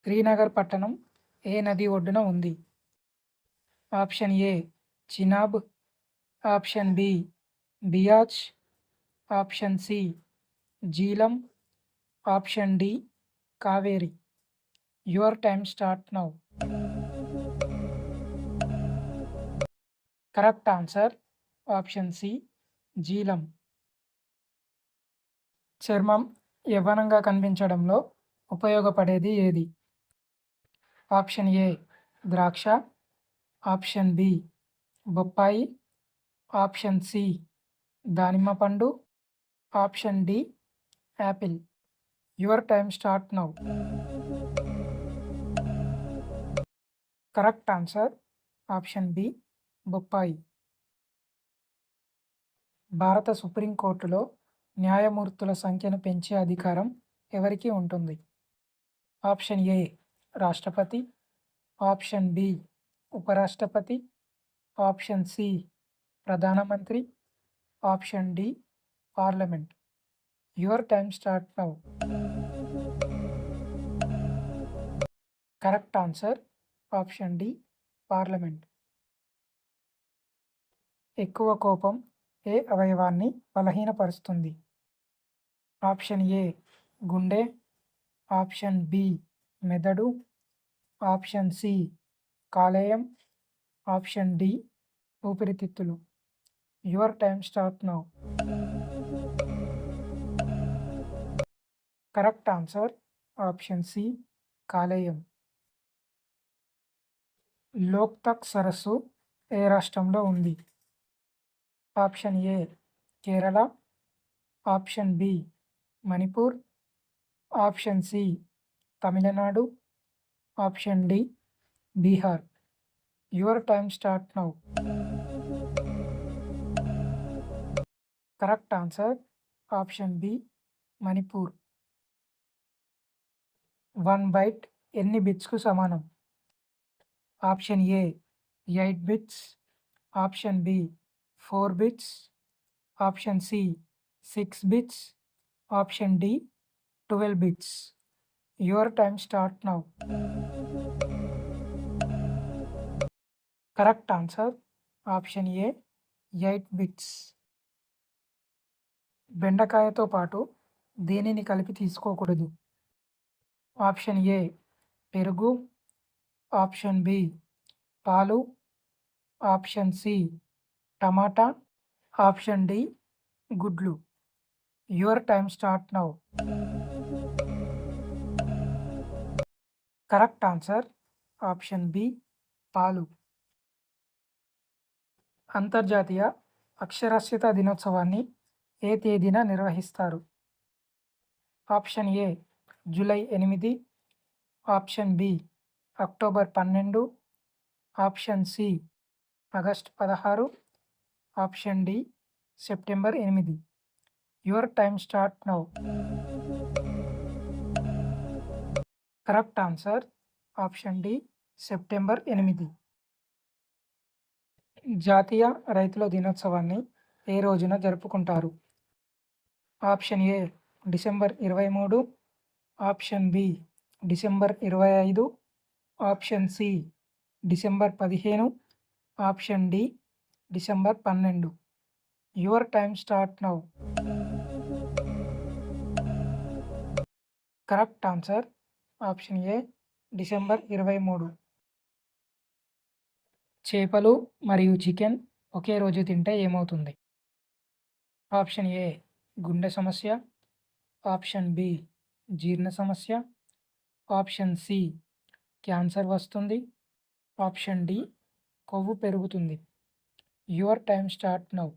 శ్రీనగర్ పట్టణం ఏ నది ఒడ్డున ఉంది? Option A Chenab, option B Beas, option C Jhelum, option D Kaveri. Your time start now. Correct answer option C Jhelum. చర్మం యవ్వనంగా కనిపించడంలో ఉపయోగపడేది ఏది? ఆప్షన్ ఏ ద్రాక్ష, ఆప్షన్ బి బొప్పాయి, ఆప్షన్ సి దానిమ్మ పండు, option D apple. Your time start now. Correct answer option B బొప్పాయి. భారత సుప్రీంకోర్టులో న్యాయమూర్తుల సంఖ్యను పెంచే అధికారం ఎవరికి ఉంటుంది? ఆప్షన్ ఏ రాష్ట్రపతి, ఆప్షన్ బి ఉపరాష్ట్రపతి, ఆప్షన్ సి ప్రధానమంత్రి, option D parliament. Your time start now. Correct answer option D parliament. ఎక్కువ కోపం ఏ అవయవాన్ని బలహీనపరుస్తుంది? ఆప్షన్ ఏ గుండె, ఆప్షన్ బి మెదడు, ఆప్షన్ సి కాలేయం, ఆప్షన్ డి ఊపిరితిత్తులు. Your time start now. Correct answer option C కాలేయం. లోక్తక్ సరస్సు ఏ రాష్ట్రంలో ఉంది? Option A Kerala, option B Manipur, option C Tamil Nadu, option D Bihar. Your time start now. Correct answer option B Manipur. 1 byte ఎన్ని బిట్స్కు సమానం? Option A 8 bits, option B 4 bits, option C 6 bits, option D 12 bits. Your time start now. Correct answer option A 8 bits. బెండకాయతో పాటు దేనిని కలిపి తీసుకోకూడదు? Option A పెరుగు, option B పాలు, option C tomato, option D గుడ్లు. Your time start now. Correct answer option B పాలు. అంతర్జాతీయ అక్షరాస్యత దినోత్సవాన్ని ఏ తేదీన నిర్వహిస్తారు? Option A July 8, option B October 12, option C August 16, option D September 8. Your time start now. Correct answer option D September 8. జాతీయ రైతుల దినోత్సవాన్ని ఏ రోజున జరుపుకుంటారు? Option A December 23, option B December 25, option C December 15, option D December 12. Your time start now. Correct answer option A December 23. చేపలు మరియు chicken ఒకే రోజు తింటే ఏమవుతుంది? ఆప్షన్ ఏ గుండె సమస్య, ఆప్షన్ బి జీర్ణ సమస్య, ఆప్షన్ సి క్యాన్సర్ వస్తుంది, ఆప్షన్ డి కొవ్వు పెరుగుతుంది. Your time start now.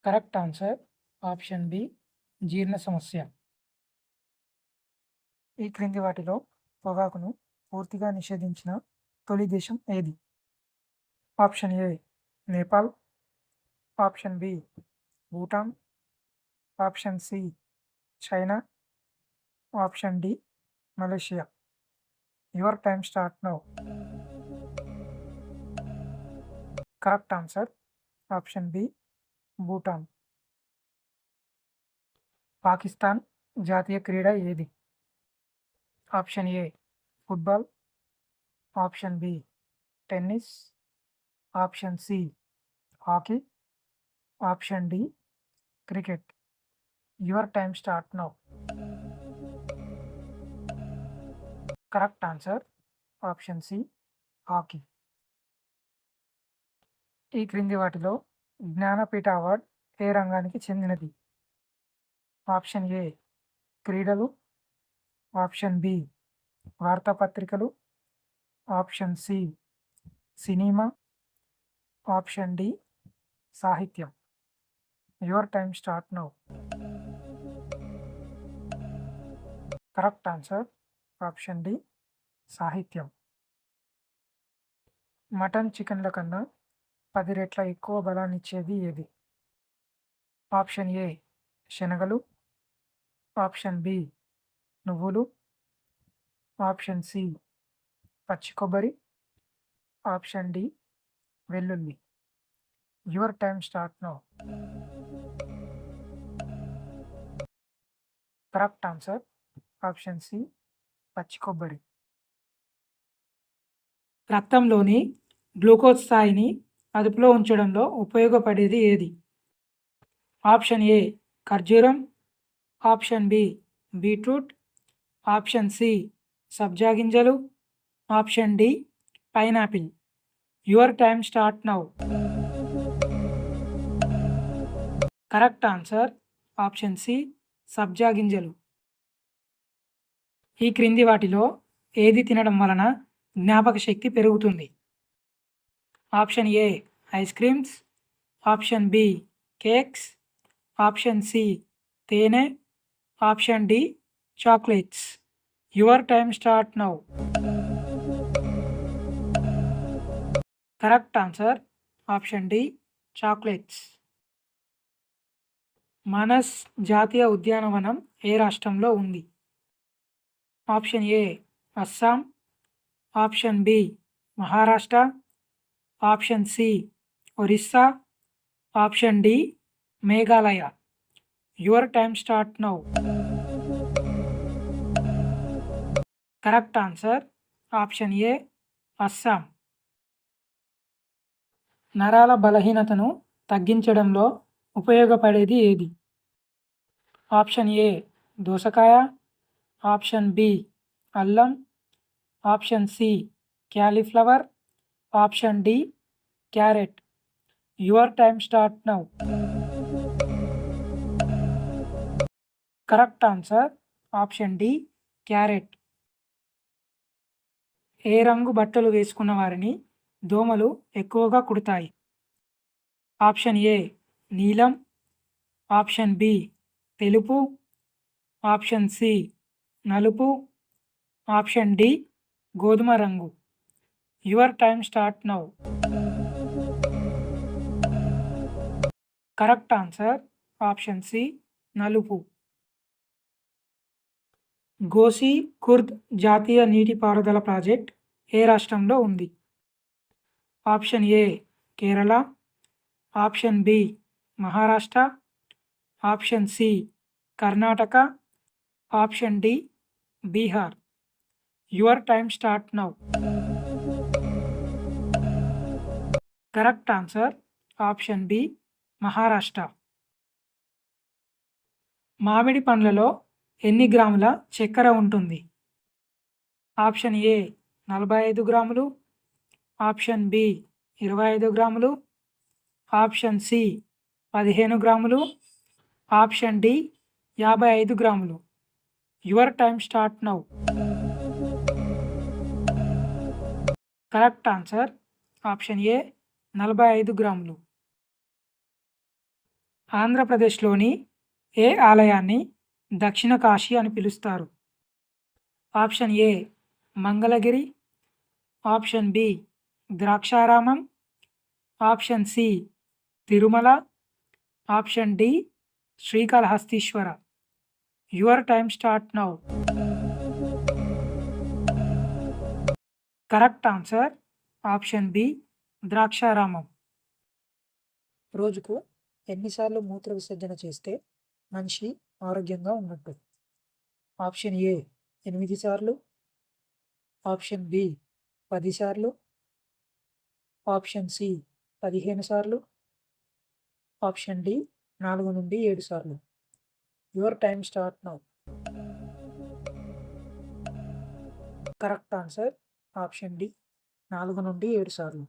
Correct answer option B జీర్ణ సమస్య. ఈ క్రింది వాటిలో పొగాకును పూర్తిగా నిషేధించిన తొలి దేశం ఏది? Option A Nepal, option B Bhutan, option C China, option D Malaysia. Your time start now. Correct answer option B Bhutan. Pakistan జాతీయ క్రీడ ఏది? Option A football, option B tennis, option C hockey, option D cricket. Your time start now. Correct answer option C hockey. ఈ క్రింది వాటిలో Jnanpith award ఏ రంగానికి చెందినది? Option A క్రీడలు, option B వార్తాపత్రికలు, option C cinema, option D సాహిత్యం. Your time start now. Correct answer option D సాహిత్యం. Mutton చికెన్ల కన్నా 10 రెట్ల ఎక్కువ బలాన్నిచ్చేది ఏది? ఆప్షన్ ఏ శనగలు, ఆప్షన్ బి నువ్వులు, ఆప్షన్ సి పచ్చి కొబ్బరి, ఆప్షన్ డి వెల్లుల్లి. Your time start now. Correct answer option C పచ్చి కొబ్బరి. రక్తంలోని గ్లూకోజ్ స్థాయిని అదుపులో ఉంచడంలో ఉపయోగపడేది ఏది? ఆప్షన్ ఏ ఖర్జూరం, option B beetroot, option C సబ్జా గింజలు, option D pineapple. Your time start now. Correct answer option C సబ్జా గింజలు. ఈ క్రింది వాటిలో ఏది తినడం వలన జ్ఞాపక శక్తి పెరుగుతుంది? Option A ice creams, option B cakes, option C తేనె, option D chocolates. Your time start now. Correct answer option D chocolates. Manas జాతీయ ఉద్యానవనం ఏ రాష్ట్రంలో ఉంది? Option A Assam, option B Maharashtra, option C Orissa, option D Meghalaya. Your time start now. Correct answer option A Assam. నరాల బలహీనతను తగ్గించడంలో ఉపయోగపడేది ఏది? ఆప్షన్ ఏ దోసకాయ, ఆప్షన్ బి అల్లం, option C cauliflower, option D carrot. Your time start now. Correct answer option D carrot. ఏ రంగు బట్టలు వేసుకున్న వారిని దోమలు ఎక్కువగా కుడతాయి? ఆప్షన్ ఏ నీలం, ఆప్షన్ బి తెలుపు, ఆప్షన్ సి నలుపు, ఆప్షన్ డి గోధుమ రంగు. Your time start now. Correct answer option C నలుపు. గోసి కుర్ద్ జాతీయ నీటిపారుదల ప్రాజెక్ట్ ఏ రాష్ట్రంలో ఉంది? Option A Kerala, option B Maharashtra, option C Karnataka, option D Bihar. Your time start now. Correct answer option B Maharashtra. మామిడి పండ్లలో ఎన్ని గ్రాముల చక్కెర ఉంటుంది? ఆప్షన్ ఏ 45 గ్రాములు, ఆప్షన్ బి 25 గ్రాములు, ఆప్షన్ సి 15 గ్రాములు, ఆప్షన్ డి 55 గ్రాములు. Your time start now. Correct answer option A 45 గ్రాములు. ఆంధ్రప్రదేశ్లోని ఏ ఆలయాన్ని దక్షిణ కాశీ అని పిలుస్తారు? Option A Mangalagiri, option B Draksharamam, option C Tirumala, option D Srikalahasteeswara. Your time start now. Correct answer option B Draksharamam. రోజుకు ఎన్నిసార్లు మూత్ర విసర్జన చేస్తే మనిషి ఆరోగ్యంగా ఉన్నట్టు? ఆప్షన్ ఏ 8 సార్లు, ఆప్షన్ బి 10 సార్లు, ఆప్షన్ సి 15 సార్లు, ఆప్షన్ డి 4 నుండి 7 సార్లు. Your time start now. Correct answer option D 4 నుండి 7 సార్లు.